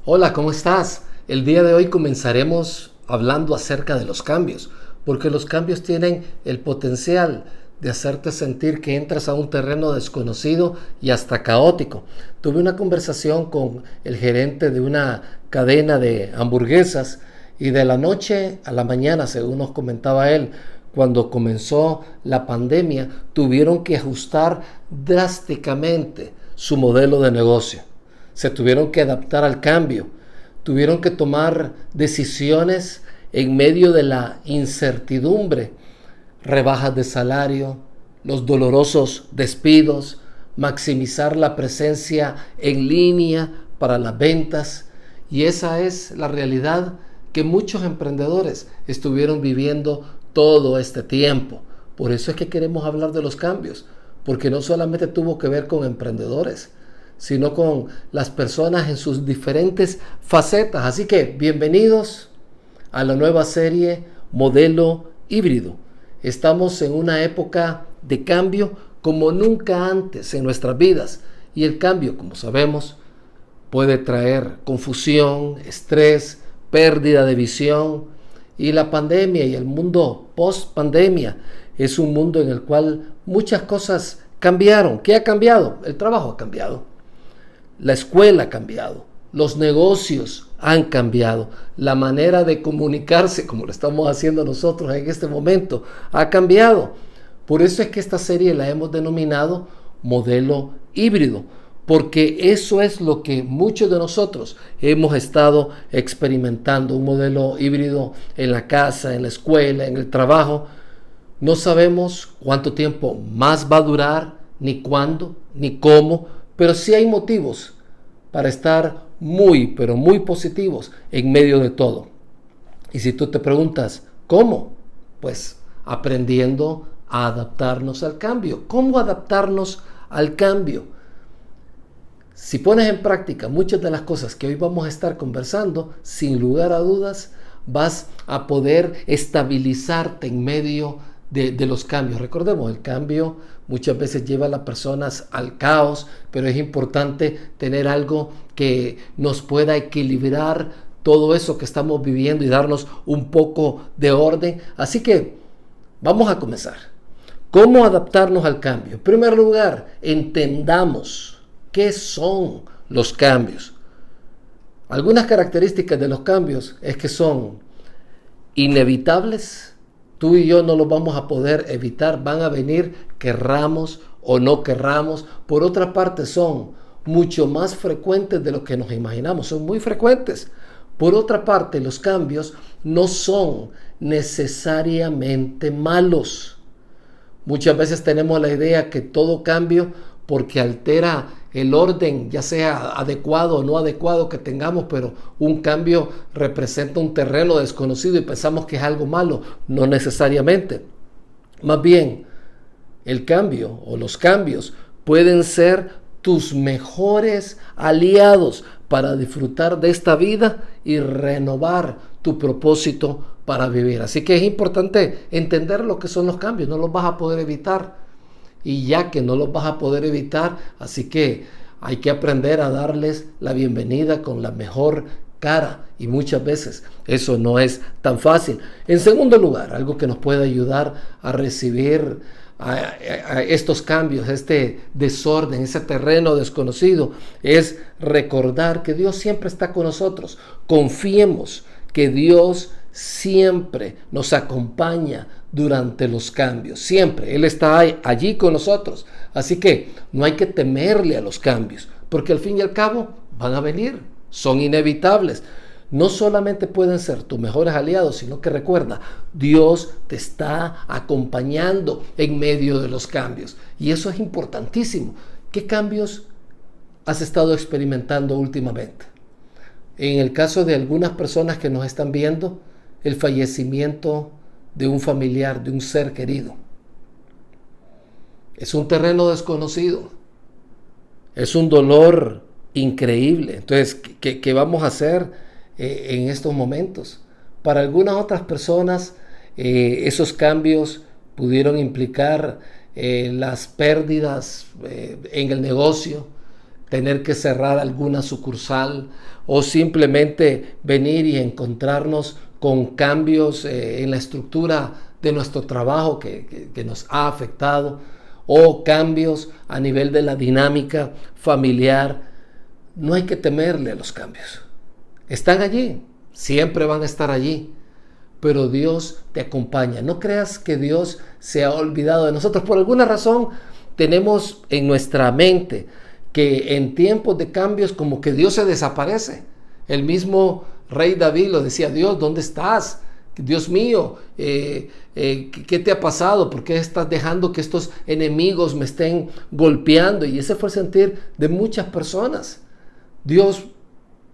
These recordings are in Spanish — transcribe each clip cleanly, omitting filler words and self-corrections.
Hola, ¿cómo estás? El día de hoy comenzaremos hablando acerca de los cambios, porque los cambios tienen el potencial de hacerte sentir que entras a un terreno desconocido y hasta caótico. Tuve una conversación con el gerente de una cadena de hamburguesas y de la noche a la mañana, según nos comentaba él, cuando comenzó la pandemia, tuvieron que ajustar drásticamente su modelo de negocio. Se tuvieron que adaptar al cambio, tuvieron que tomar decisiones en medio de la incertidumbre, rebajas de salario, los dolorosos despidos, maximizar la presencia en línea para las ventas. Y esa es la realidad que muchos emprendedores estuvieron viviendo todo este tiempo. Por eso es que queremos hablar de los cambios, porque no solamente tuvo que ver con emprendedores, sino con las personas en sus diferentes facetas. Así que bienvenidos a la nueva serie Modelo Híbrido. Estamos en una época de cambio como nunca antes en nuestras vidas, y el cambio, como sabemos, puede traer confusión, estrés, pérdida de visión, y la pandemia y el mundo post pandemia es un mundo en el cual muchas cosas cambiaron. ¿Qué ha cambiado? El trabajo ha cambiado. La escuela ha cambiado, los negocios han cambiado, la manera de comunicarse, como lo estamos haciendo nosotros en este momento, ha cambiado. Por eso es que esta serie la hemos denominado Modelo Híbrido, porque eso es lo que muchos de nosotros hemos estado experimentando, un modelo híbrido en la casa, en la escuela, en el trabajo. No sabemos cuánto tiempo más va a durar, ni cuándo, ni cómo, pero sí hay motivos para estar pero muy positivos en medio de todo. Y si tú te preguntas, ¿cómo? Pues aprendiendo a adaptarnos al cambio. ¿Cómo adaptarnos al cambio? Si pones en práctica muchas de las cosas que hoy vamos a estar conversando, sin lugar a dudas, vas a poder estabilizarte en medio de los cambios. Recordemos, el cambio muchas veces lleva a las personas al caos, pero es importante tener algo que nos pueda equilibrar todo eso que estamos viviendo y darnos un poco de orden. Así que vamos a comenzar. ¿Cómo adaptarnos al cambio? En primer lugar, entendamos qué son los cambios. Algunas características de los cambios es que son inevitables. Tú y yo no los vamos a poder evitar, van a venir querramos o no querramos. Por otra parte, son mucho más frecuentes de lo que nos imaginamos, son muy frecuentes. Por otra parte, los cambios no son necesariamente malos. Muchas veces tenemos la idea que todo cambio, porque altera el orden, ya sea adecuado o no adecuado que tengamos, pero un cambio representa un terreno desconocido y pensamos que es algo malo. No necesariamente. Más bien, el cambio o los cambios pueden ser tus mejores aliados para disfrutar de esta vida y renovar tu propósito para vivir. Así que es importante entender lo que son los cambios, no los vas a poder evitar. Y ya que no los vas a poder evitar, así que hay que aprender a darles la bienvenida con la mejor cara. Y muchas veces eso no es tan fácil. En segundo lugar, algo que nos puede ayudar a recibir a estos cambios, este desorden, ese terreno desconocido, es recordar que Dios siempre está con nosotros. Confiemos que Dios siempre nos acompaña durante los cambios, siempre. Él está allí con nosotros. Así que no hay que temerle a los cambios, porque al fin y al cabo van a venir, son inevitables. No solamente pueden ser tus mejores aliados, sino que recuerda, Dios te está acompañando en medio de los cambios. Y eso es importantísimo. ¿Qué cambios has estado experimentando últimamente? En el caso de algunas personas que nos están viendo, el fallecimiento de un familiar, de un ser querido. Es un terreno desconocido. Es un dolor increíble. Entonces, ¿qué vamos a hacer en estos momentos? Para algunas otras personas, esos cambios pudieron implicar las pérdidas en el negocio, tener que cerrar alguna sucursal o simplemente venir y encontrarnos con cambios en la estructura de nuestro trabajo que nos ha afectado, o cambios a nivel de la dinámica familiar. No hay que temerle a los cambios. Están allí, siempre van a estar allí, pero Dios te acompaña. No creas que Dios se ha olvidado de nosotros. Por alguna razón tenemos en nuestra mente que en tiempos de cambios como que Dios se desaparece. El mismo rey David lo decía: Dios, ¿dónde estás? Dios mío, ¿qué te ha pasado? ¿Por qué estás dejando que estos enemigos me estén golpeando? Y ese fue el sentir de muchas personas. Dios,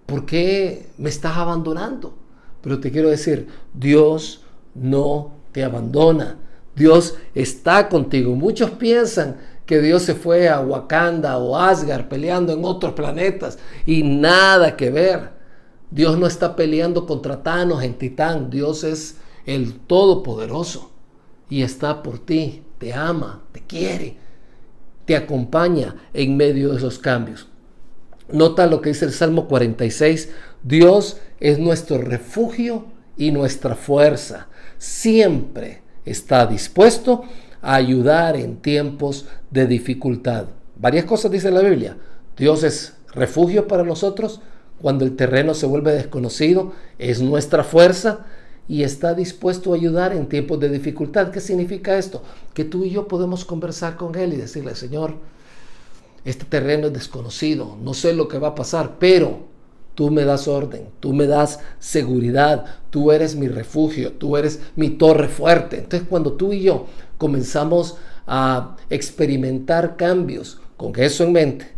¿por qué me estás abandonando? Pero te quiero decir, Dios no te abandona. Dios está contigo. Muchos piensan que Dios se fue a Wakanda o Asgard peleando en otros planetas, y nada que ver. Dios no está peleando contra Thanos en Titán. Dios es el Todopoderoso y está por ti, te ama, te quiere, te acompaña en medio de esos cambios. Nota lo que dice el Salmo 46: Dios es nuestro refugio y nuestra fuerza. Siempre está dispuesto a ayudar en tiempos de dificultad. Varias cosas dice la Biblia. Dios es refugio para nosotros cuando el terreno se vuelve desconocido, es nuestra fuerza y está dispuesto a ayudar en tiempos de dificultad. ¿Qué significa esto? Que tú y yo podemos conversar con Él y decirle: Señor, este terreno es desconocido, no sé lo que va a pasar, pero tú me das orden, tú me das seguridad, tú eres mi refugio, tú eres mi torre fuerte. Entonces, cuando tú y yo comenzamos a experimentar cambios con eso en mente,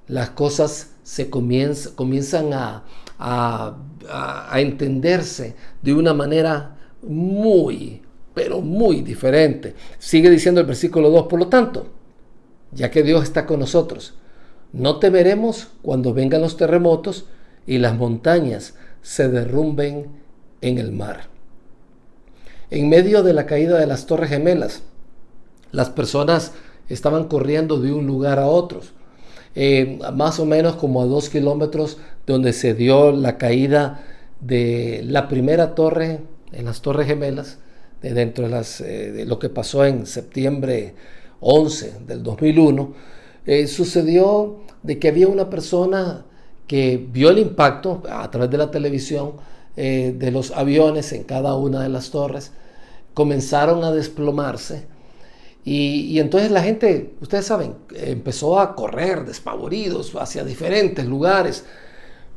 las cosas se comienzan a entenderse de una manera muy, pero muy diferente. Sigue diciendo el versículo 2: por lo tanto, ya que Dios está con nosotros, no temeremos cuando vengan los terremotos y las montañas se derrumben en el mar. En medio de la caída de las Torres Gemelas, las personas estaban corriendo de un lugar a otro. Más o menos como a 2 kilómetros donde se dio la caída de la primera torre en las Torres Gemelas, dentro de lo que pasó en septiembre 11 del 2001, sucedió de que había una persona que vio el impacto a través de la televisión de los aviones en cada una de las torres. Comenzaron a desplomarse. Y entonces la gente, ustedes saben, empezó a correr despavoridos hacia diferentes lugares.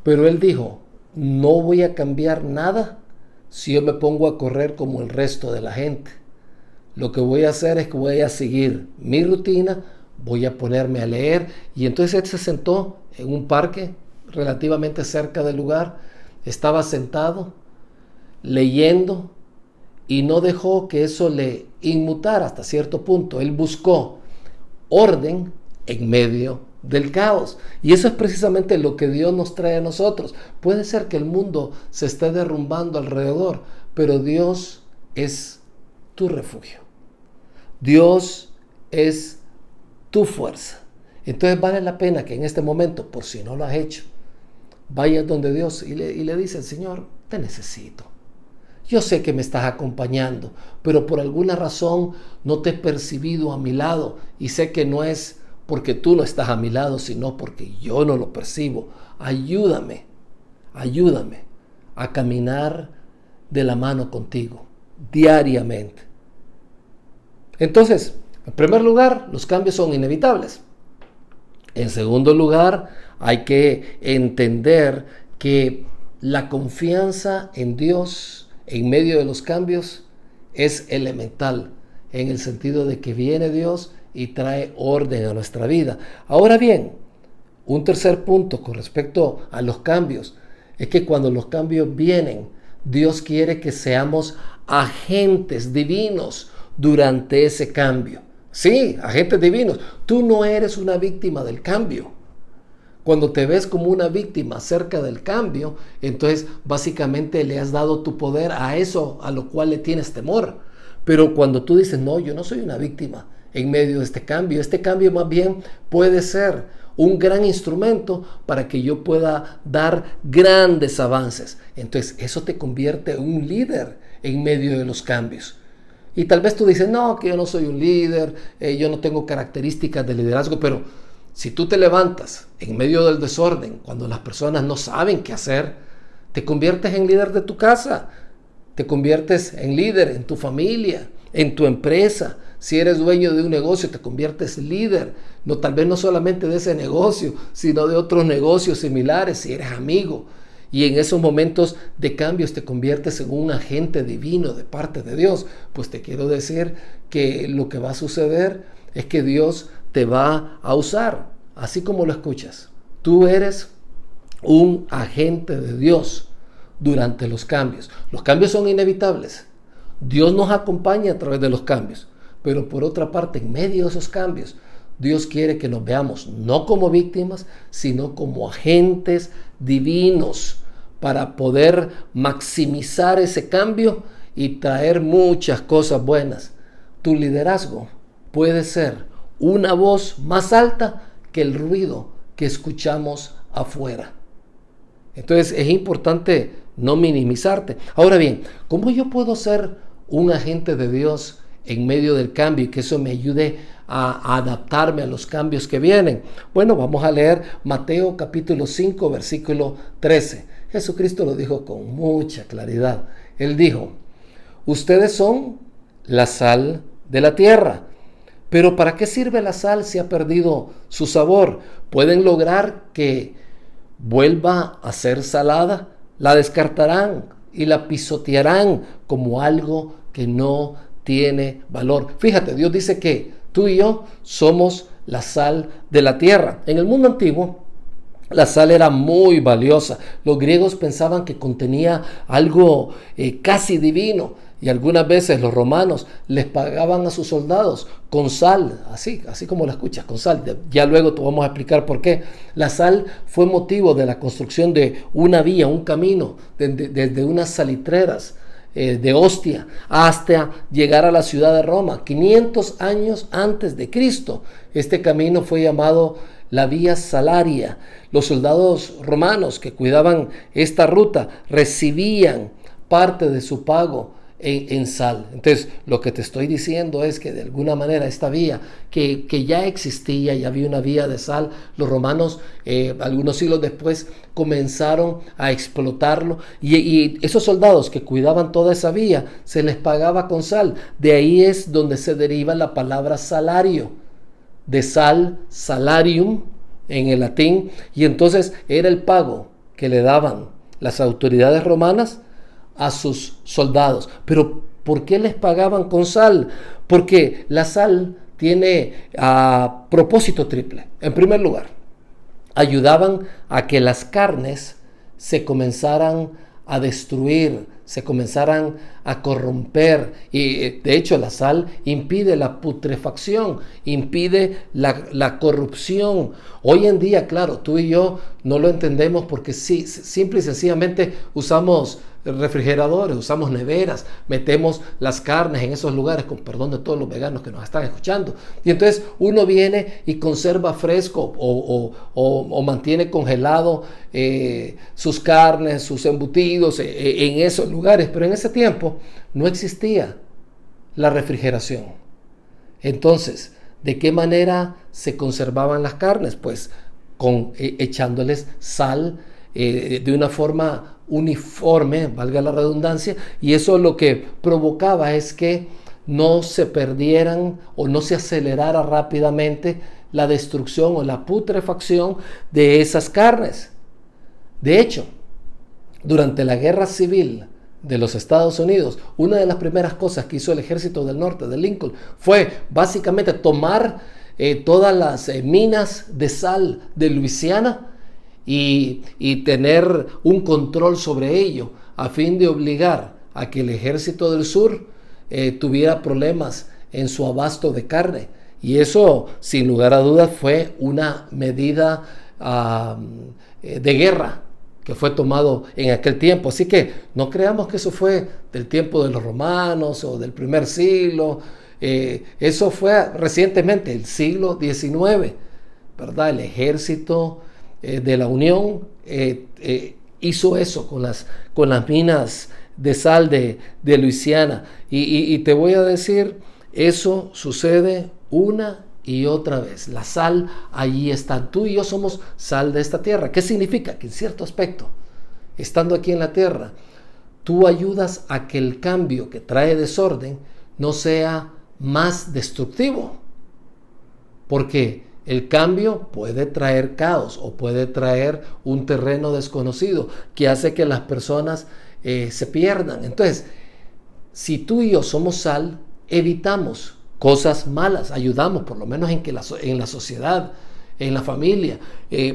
Pero él dijo: no voy a cambiar nada si yo me pongo a correr como el resto de la gente. Lo que voy a hacer es que voy a seguir mi rutina, voy a ponerme a leer. Y entonces él se sentó en un parque relativamente cerca del lugar. Estaba sentado, leyendo, y no dejó que eso le inmutara hasta cierto punto. Él buscó orden en medio del caos. Y eso es precisamente lo que Dios nos trae a nosotros. Puede ser que el mundo se esté derrumbando alrededor, pero Dios es tu refugio. Dios es tu fuerza. Entonces vale la pena que en este momento, por si no lo has hecho, vayas donde Dios y le dices: Señor, te necesito. Yo sé que me estás acompañando, pero por alguna razón no te he percibido a mi lado, y sé que no es porque tú no estás a mi lado, sino porque yo no lo percibo. Ayúdame a caminar de la mano contigo diariamente. Entonces, en primer lugar, los cambios son inevitables. En segundo lugar, hay que entender que la confianza en Dios en medio de los cambios es elemental, en el sentido de que viene Dios y trae orden a nuestra vida. Ahora bien, un tercer punto con respecto a los cambios es que cuando los cambios vienen, Dios quiere que seamos agentes divinos durante ese cambio. Sí, agentes divinos. Tú no eres una víctima del cambio. Cuando te ves como una víctima acerca del cambio, entonces básicamente le has dado tu poder a eso a lo cual le tienes temor. Pero cuando tú dices: no, yo no soy una víctima en medio de este cambio más bien puede ser un gran instrumento para que yo pueda dar grandes avances. Entonces eso te convierte en un líder en medio de los cambios. Y tal vez tú dices, no, que yo no soy un líder, yo no tengo características de liderazgo, pero si tú te levantas en medio del desorden, cuando las personas no saben qué hacer, te conviertes en líder de tu casa, te conviertes en líder en tu familia, en tu empresa. Si eres dueño de un negocio, te conviertes en líder, no, tal vez no solamente de ese negocio, sino de otros negocios similares, si eres amigo. Y en esos momentos de cambios te conviertes en un agente divino de parte de Dios. Pues te quiero decir que lo que va a suceder es que Dios te va a usar, así como lo escuchas. Tú eres un agente de Dios durante los cambios. Los cambios son inevitables. Dios nos acompaña a través de los cambios. Pero por otra parte, en medio de esos cambios, Dios quiere que nos veamos no como víctimas, sino como agentes divinos para poder maximizar ese cambio y traer muchas cosas buenas. Tu liderazgo puede ser una voz más alta que el ruido que escuchamos afuera. Entonces es importante no minimizarte. Ahora bien, ¿cómo yo puedo ser un agente de Dios en medio del cambio y que eso me ayude a adaptarme a los cambios que vienen? Bueno, vamos a leer Mateo capítulo 5, versículo 13. Jesucristo lo dijo con mucha claridad. Él dijo, ustedes son la sal de la tierra. Pero ¿para qué sirve la sal si ha perdido su sabor? ¿Pueden lograr que vuelva a ser salada? La descartarán y la pisotearán como algo que no tiene valor. Fíjate, Dios dice que tú y yo somos la sal de la tierra. En el mundo antiguo, la sal era muy valiosa. Los griegos pensaban que contenía algo casi divino. Y algunas veces los romanos les pagaban a sus soldados con sal, así como la escuchas, con sal. Ya luego te vamos a explicar por qué. La sal fue motivo de la construcción de una vía, un camino, desde unas salitreras de Ostia hasta llegar a la ciudad de Roma, 500 años antes de Cristo. Este camino fue llamado la Vía Salaria. Los soldados romanos que cuidaban esta ruta recibían parte de su pago en sal. Entonces, lo que te estoy diciendo es que de alguna manera esta vía que ya existía, ya había una vía de sal, los romanos algunos siglos después comenzaron a explotarlo y esos soldados que cuidaban toda esa vía se les pagaba con sal. De ahí es donde se deriva la palabra salario, de sal, salarium en el latín, y entonces era el pago que le daban las autoridades romanas a sus soldados. Pero ¿por qué les pagaban con sal? Porque la sal tiene propósito triple. En primer lugar, ayudaban a que las carnes se comenzaran a destruir, se comenzaran a corromper, y de hecho la sal impide la putrefacción, impide la corrupción. Hoy en día, claro, tú y yo no lo entendemos porque sí, simple y sencillamente usamos refrigeradores, usamos neveras, metemos las carnes en esos lugares, con perdón de todos los veganos que nos están escuchando, y entonces uno viene y conserva fresco o mantiene congelado sus carnes, sus embutidos en esos lugares. Pero en ese tiempo no existía la refrigeración. Entonces, ¿de qué manera se conservaban las carnes? Pues echándoles sal de una forma uniforme, valga la redundancia, y eso lo que provocaba es que no se perdieran o no se acelerara rápidamente la destrucción o la putrefacción de esas carnes. De hecho, durante la guerra civil de los Estados Unidos, una de las primeras cosas que hizo el ejército del norte de Lincoln fue básicamente tomar todas las minas de sal de Luisiana y tener un control sobre ello a fin de obligar a que el ejército del sur tuviera problemas en su abasto de carne. Y eso, sin lugar a dudas, fue una medida de guerra que fue tomado en aquel tiempo. Así que no creamos que eso fue del tiempo de los romanos o del primer siglo. Eso fue recientemente, el siglo XIX. ¿verdad? El ejército de la Unión hizo eso con las minas de sal de Luisiana. Y te voy a decir, eso sucede una y otra vez. La sal allí está. Tú y yo somos sal de esta tierra. ¿Qué significa? Que en cierto aspecto, estando aquí en la tierra, tú ayudas a que el cambio que trae desorden no sea más destructivo. Porque el cambio puede traer caos o puede traer un terreno desconocido que hace que las personas se pierdan. Entonces, si tú y yo somos sal, evitamos cosas malas, ayudamos por lo menos en que en la sociedad, en la familia,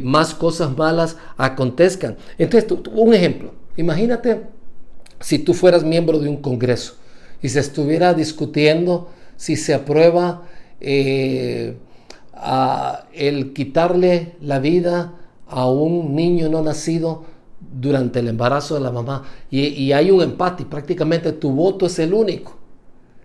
más cosas malas acontezcan. Entonces, un ejemplo, imagínate si tú fueras miembro de un congreso y se estuviera discutiendo si se aprueba el quitarle la vida a un niño no nacido durante el embarazo de la mamá, y hay un empate y prácticamente tu voto es el único.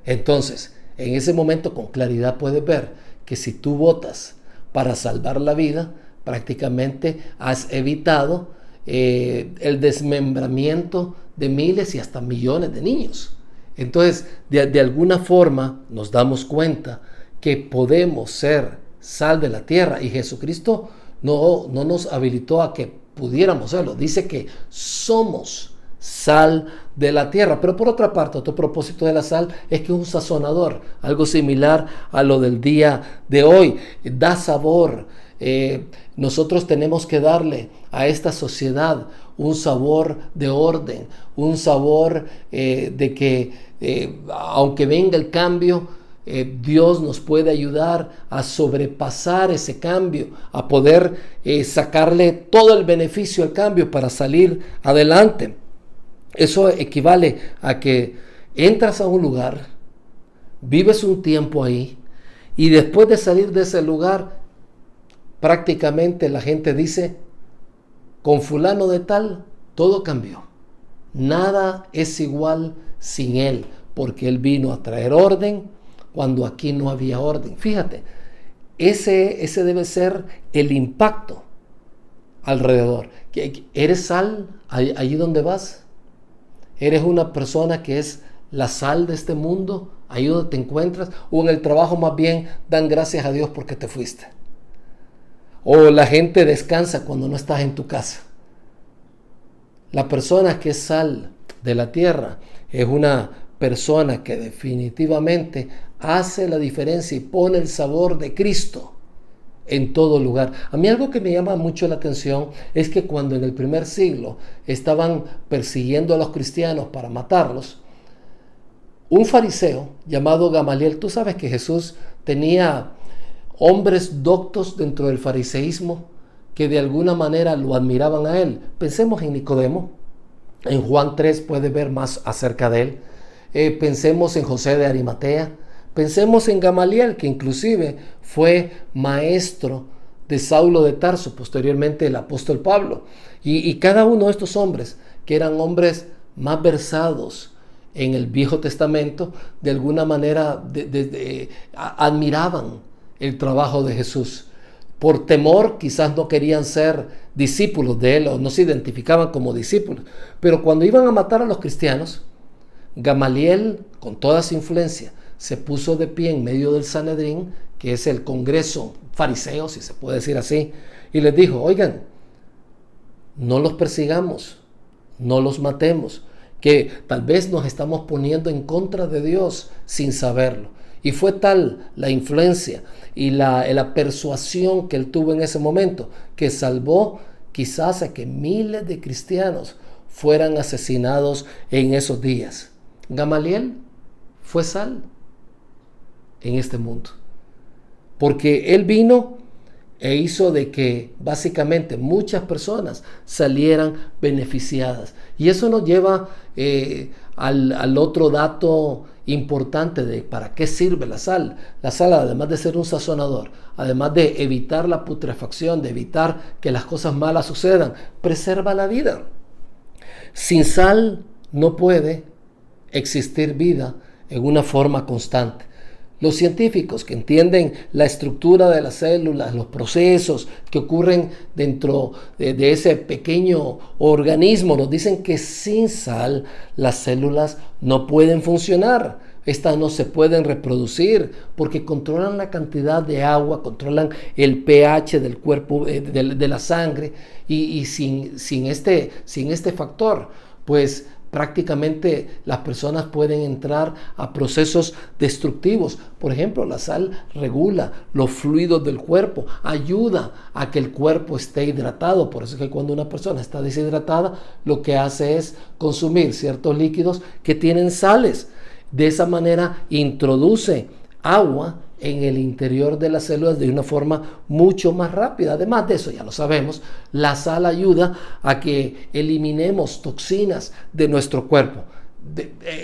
Entonces, en ese momento con claridad puedes ver que si tú votas para salvar la vida, prácticamente has evitado el desmembramiento de miles y hasta millones de niños. Entonces, de alguna forma nos damos cuenta que podemos ser sal de la tierra, y Jesucristo no nos habilitó a que pudiéramos serlo. Dice que somos sal de la tierra. Pero por otra parte, otro propósito de la sal es que es un sazonador, algo similar a lo del día de hoy. Da sabor. Nosotros tenemos que darle a esta sociedad un sabor de orden, un sabor de que aunque venga el cambio, Dios nos puede ayudar a sobrepasar ese cambio, a poder sacarle todo el beneficio al cambio para salir adelante. Eso equivale a que entras a un lugar, vives un tiempo ahí, y después de salir de ese lugar, prácticamente la gente dice, con fulano de tal, todo cambió. Nada es igual sin él, porque él vino a traer orden cuando aquí no había orden. Fíjate, ese debe ser el impacto alrededor. ¿Eres sal allí donde vas? ¿Eres una persona que es la sal de este mundo, ahí donde te encuentras? ¿O en el trabajo más bien dan gracias a Dios porque te fuiste? ¿O la gente descansa cuando no estás en tu casa? La persona que es sal de la tierra es una persona que definitivamente hace la diferencia y pone el sabor de Cristo en todo lugar. A mí algo que me llama mucho la atención es que cuando en el primer siglo estaban persiguiendo a los cristianos para matarlos, un fariseo llamado Gamaliel, tú sabes que Jesús tenía hombres doctos dentro del fariseísmo que de alguna manera lo admiraban a él. Pensemos en Nicodemo. En Juan 3 puede ver más acerca de él. Pensemos en José de Arimatea. Pensemos en Gamaliel, que inclusive fue maestro de Saulo de Tarso, posteriormente el apóstol Pablo. Y cada uno de estos hombres, que eran hombres más versados en el Viejo Testamento, de alguna manera admiraban el trabajo de Jesús. Por temor quizás no querían ser discípulos de él o no se identificaban como discípulos. Pero cuando iban a matar a los cristianos, Gamaliel, con toda su influencia, se puso de pie en medio del Sanedrín, que es el congreso fariseo, si se puede decir así, y les dijo, oigan, no los persigamos, no los matemos, que tal vez nos estamos poniendo en contra de Dios sin saberlo. Y fue tal la influencia y la persuasión que él tuvo en ese momento, que salvó quizás a que miles de cristianos fueran asesinados en esos días. Gamaliel fue sal en este mundo, porque él vino e hizo de que básicamente muchas personas salieran beneficiadas. Y eso nos lleva al otro dato importante de para qué sirve la sal. La sal, además de ser un sazonador, además de evitar la putrefacción, de evitar que las cosas malas sucedan, preserva la vida. Sin sal no puede existir vida en una forma constante. Los científicos que entienden la estructura de las células, los procesos que ocurren dentro de ese pequeño organismo, nos dicen que sin sal las células no pueden funcionar. Estas no se pueden reproducir porque controlan la cantidad de agua, controlan el pH del cuerpo, de la sangre, y sin este factor, pues prácticamente las personas pueden entrar a procesos destructivos. Por ejemplo, la sal regula los fluidos del cuerpo, ayuda a que el cuerpo esté hidratado. Por eso es que cuando una persona está deshidratada, lo que hace es consumir ciertos líquidos que tienen sales. De esa manera introduce agua en el interior de las células de una forma mucho más rápida. Además de eso, ya lo sabemos, la sal ayuda a que eliminemos toxinas de nuestro cuerpo.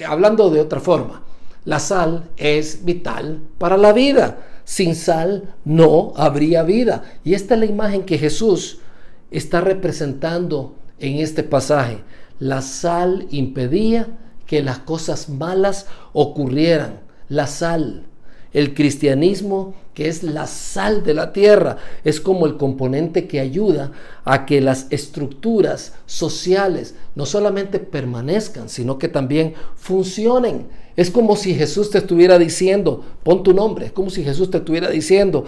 Hablando de otra forma, la sal es vital para la vida. Sin sal no habría vida. Y esta es la imagen que Jesús está representando en este pasaje. La sal impedía que las cosas malas ocurrieran. La sal, el cristianismo, que es la sal de la tierra, es como el componente que ayuda a que las estructuras sociales no solamente permanezcan, sino que también funcionen. Es como si Jesús te estuviera diciendo, pon tu nombre, es como si Jesús te estuviera diciendo,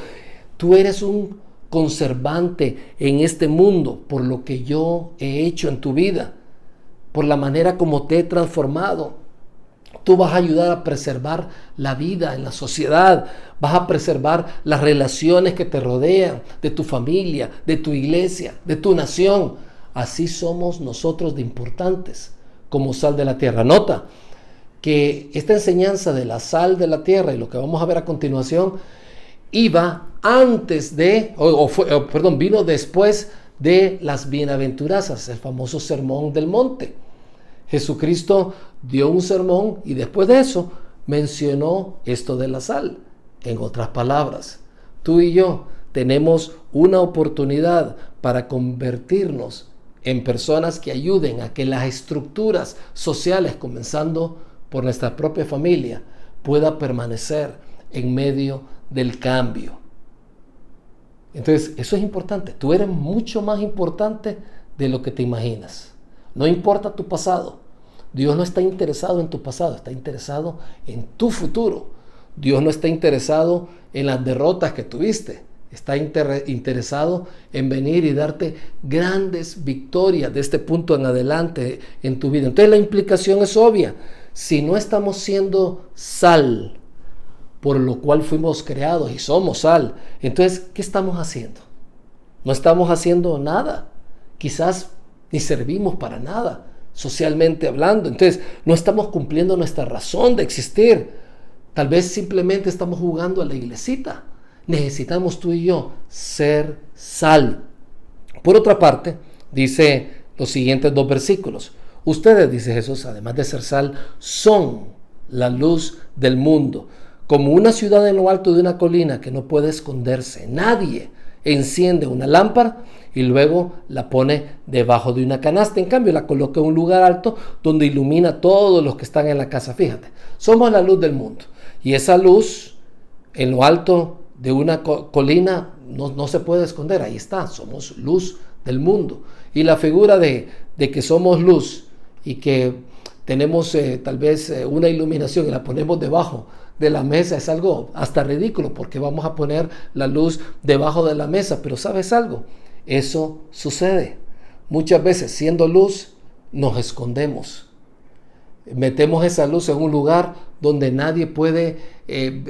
tú eres un conservante en este mundo por lo que yo he hecho en tu vida, por la manera como te he transformado. Tú vas a ayudar a preservar la vida en la sociedad, vas a preservar las relaciones que te rodean, de tu familia, de tu iglesia, de tu nación. Así somos nosotros de importantes como sal de la tierra. Nota que esta enseñanza de la sal de la tierra y lo que vamos a ver a continuación iba antes de, vino después de las bienaventuranzas, el famoso sermón del monte. Jesucristo dio un sermón y después de eso mencionó esto de la sal. En otras palabras, tú y yo tenemos una oportunidad para convertirnos en personas que ayuden a que las estructuras sociales, comenzando por nuestra propia familia, pueda permanecer en medio del cambio. Entonces, eso es importante. Tú eres mucho más importante de lo que te imaginas. No importa tu pasado. Dios no está interesado en tu pasado, está interesado en tu futuro. Dios no está interesado en las derrotas que tuviste. Está interesado en venir y darte grandes victorias de este punto en adelante en tu vida. Entonces la implicación es obvia. Si no estamos siendo sal, por lo cual fuimos creados y somos sal, entonces, ¿qué estamos haciendo? No estamos haciendo nada. Quizás ni servimos para nada, socialmente hablando. Entonces, no estamos cumpliendo nuestra razón de existir. Tal vez simplemente estamos jugando a la iglesita. Necesitamos tú y yo ser sal. Por otra parte, dice los siguientes 2 versículos. Ustedes, dice Jesús, además de ser sal, son la luz del mundo. Como una ciudad en lo alto de una colina que no puede esconderse. Nadie enciende una lámpara y luego la pone debajo de una canasta. En cambio, la coloca en un lugar alto donde ilumina a todos los que están en la casa. Fíjate, somos la luz del mundo. Y esa luz en lo alto de una colina no se puede esconder. Ahí está, somos luz del mundo. Y la figura de que somos luz y que tenemos tal vez una iluminación y la ponemos debajo de la mesa es algo hasta ridículo, porque vamos a poner la luz debajo de la mesa. Pero ¿sabes algo? Eso sucede. Muchas veces, siendo luz, nos escondemos. Metemos esa luz en un lugar donde nadie puede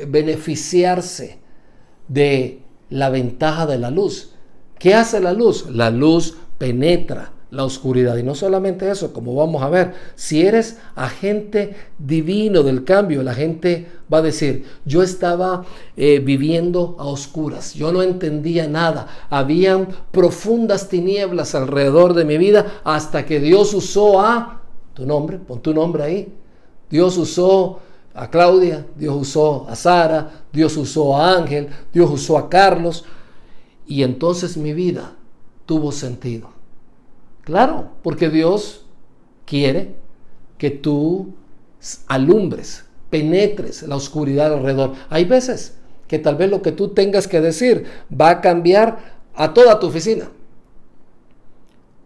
beneficiarse de la ventaja de la luz. ¿Qué hace la luz? La luz penetra la oscuridad. Y no solamente eso, como vamos a ver, si eres agente divino del cambio, la gente va a decir, yo estaba viviendo a oscuras, yo no entendía nada, habían profundas tinieblas alrededor de mi vida, hasta que Dios usó a tu nombre, pon tu nombre ahí, Dios usó a Claudia, Dios usó a Sara, Dios usó a Ángel, Dios usó a Carlos, y entonces mi vida tuvo sentido. Claro, porque Dios quiere que tú alumbres, penetres la oscuridad alrededor. Hay veces que tal vez lo que tú tengas que decir va a cambiar a toda tu oficina.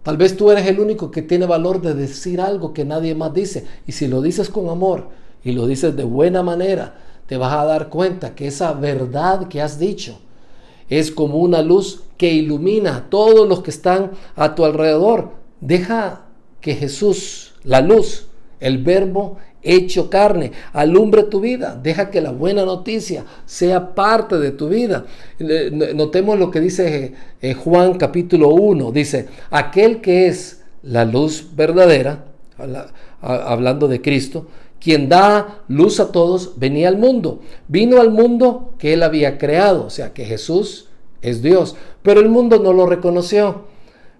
Tal vez tú eres el único que tiene valor de decir algo que nadie más dice. Y si lo dices con amor y lo dices de buena manera, te vas a dar cuenta que esa verdad que has dicho es como una luz que ilumina a todos los que están a tu alrededor. Deja que Jesús, la luz, el Verbo hecho carne, alumbre tu vida. Deja que la buena noticia sea parte de tu vida. Notemos lo que dice Juan capítulo 1. Dice, aquel que es la luz verdadera, hablando de Cristo, quien da luz a todos, venía al mundo. Vino al mundo que él había creado, o sea que Jesús es Dios, pero el mundo no lo reconoció.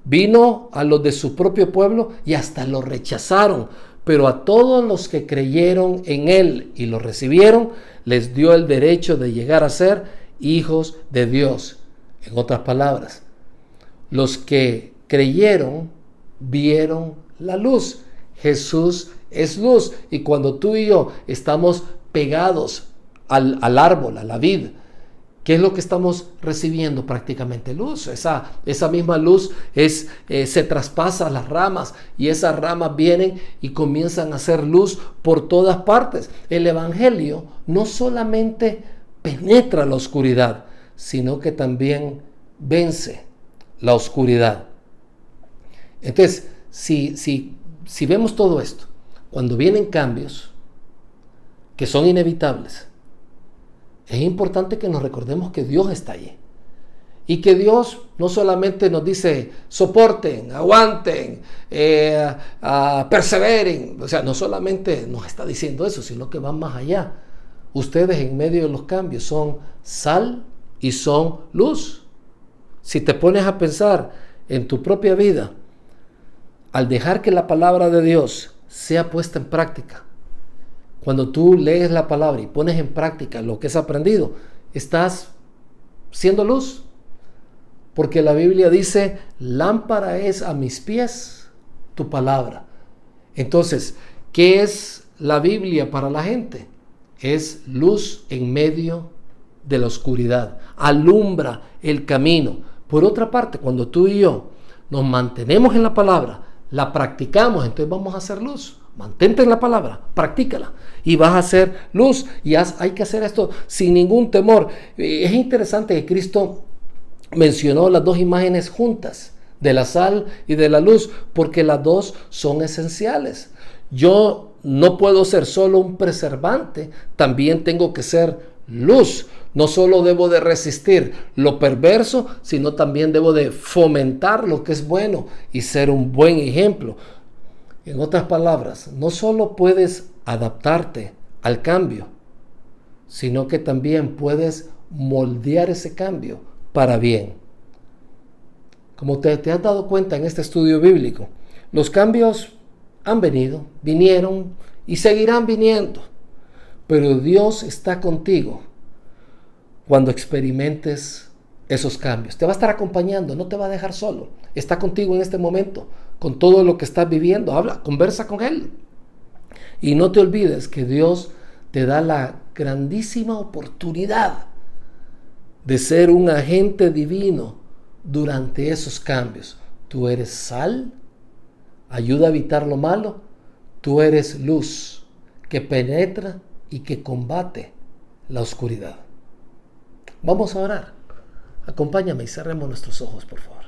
Vino a los de su propio pueblo y hasta lo rechazaron, pero a todos los que creyeron en él y lo recibieron, les dio el derecho de llegar a ser hijos de Dios. En otras palabras, los que creyeron vieron la luz. Jesús es luz, y cuando tú y yo estamos pegados al árbol, a la vid, ¿qué es lo que estamos recibiendo? Prácticamente luz. Esa misma luz se traspasa a las ramas, y esas ramas vienen y comienzan a hacer luz por todas partes. El Evangelio no solamente penetra la oscuridad, sino que también vence la oscuridad. Entonces, si vemos todo esto, cuando vienen cambios que son inevitables, es importante que nos recordemos que Dios está allí. Y que Dios no solamente nos dice, soporten, aguanten, perseveren. O sea, no solamente nos está diciendo eso, sino que va más allá. Ustedes en medio de los cambios son sal y son luz. Si te pones a pensar en tu propia vida, al dejar que la palabra de Dios sea puesta en práctica, cuando tú lees la palabra y pones en práctica lo que has aprendido, estás siendo luz. Porque la Biblia dice, lámpara es a mis pies tu palabra. Entonces, ¿qué es la Biblia para la gente? Es luz en medio de la oscuridad. Alumbra el camino. Por otra parte, cuando tú y yo nos mantenemos en la palabra, la practicamos, entonces vamos a hacer luz. Mantente en la palabra, practícala y vas a hacer luz. Y hay que hacer esto sin ningún temor. Es interesante que Cristo mencionó las dos imágenes juntas, de la sal y de la luz, porque las dos son esenciales. Yo no puedo ser solo un preservante, también tengo que ser luz. No solo debo de resistir lo perverso, sino también debo de fomentar lo que es bueno y ser un buen ejemplo. En otras palabras, no solo puedes adaptarte al cambio, sino que también puedes moldear ese cambio para bien. Como te has dado cuenta en este estudio bíblico, los cambios han venido, vinieron y seguirán viniendo, pero Dios está contigo cuando experimentes esos cambios. Te va a estar acompañando, no te va a dejar solo. Está contigo en este momento, con todo lo que estás viviendo. Habla, conversa con Él. Y no te olvides que Dios te da la grandísima oportunidad de ser un agente divino durante esos cambios. Tú eres sal, ayuda a evitar lo malo. Tú eres luz que penetra y que combate la oscuridad. Vamos a orar. Acompáñame y cerremos nuestros ojos, por favor.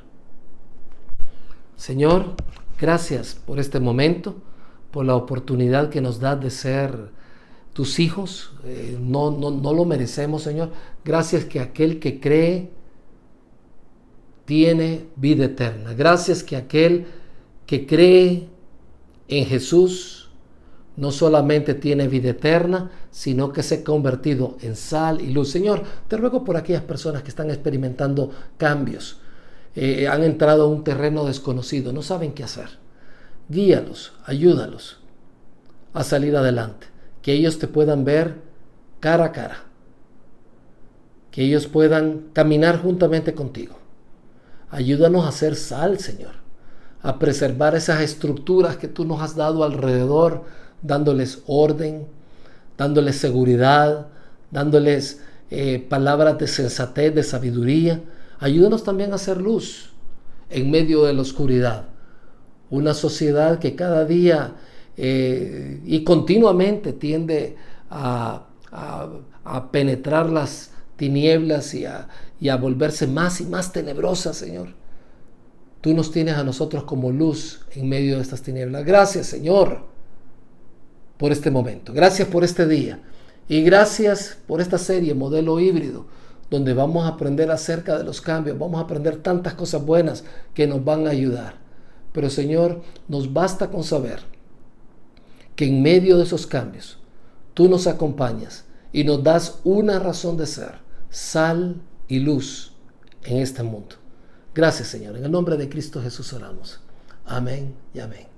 Señor, gracias por este momento, por la oportunidad que nos das de ser tus hijos. No lo merecemos, Señor. Gracias que aquel que cree tiene vida eterna. Gracias que aquel que cree en Jesús no solamente tiene vida eterna, sino que se ha convertido en sal y luz. Señor, te ruego por aquellas personas que están experimentando cambios, han entrado a un terreno desconocido, no saben qué hacer. Guíalos, ayúdalos a salir adelante, que ellos te puedan ver cara a cara, que ellos puedan caminar juntamente contigo. Ayúdanos a ser sal, Señor, a preservar esas estructuras que tú nos has dado alrededor, dándoles orden, dándoles seguridad, dándoles palabras de sensatez, de sabiduría. Ayúdanos también a hacer luz en medio de la oscuridad. Una sociedad que cada día y continuamente tiende a penetrar las tinieblas y a volverse más y más tenebrosa, Señor. Tú nos tienes a nosotros como luz en medio de estas tinieblas. Gracias, Señor, por este momento. Gracias por este día. Y gracias por esta serie, Modelo Híbrido, donde vamos a aprender acerca de los cambios. Vamos a aprender tantas cosas buenas que nos van a ayudar. Pero, Señor, nos basta con saber que en medio de esos cambios, tú nos acompañas y nos das una razón de ser, sal y luz en este mundo. Gracias, Señor. En el nombre de Cristo Jesús oramos. Amén y amén.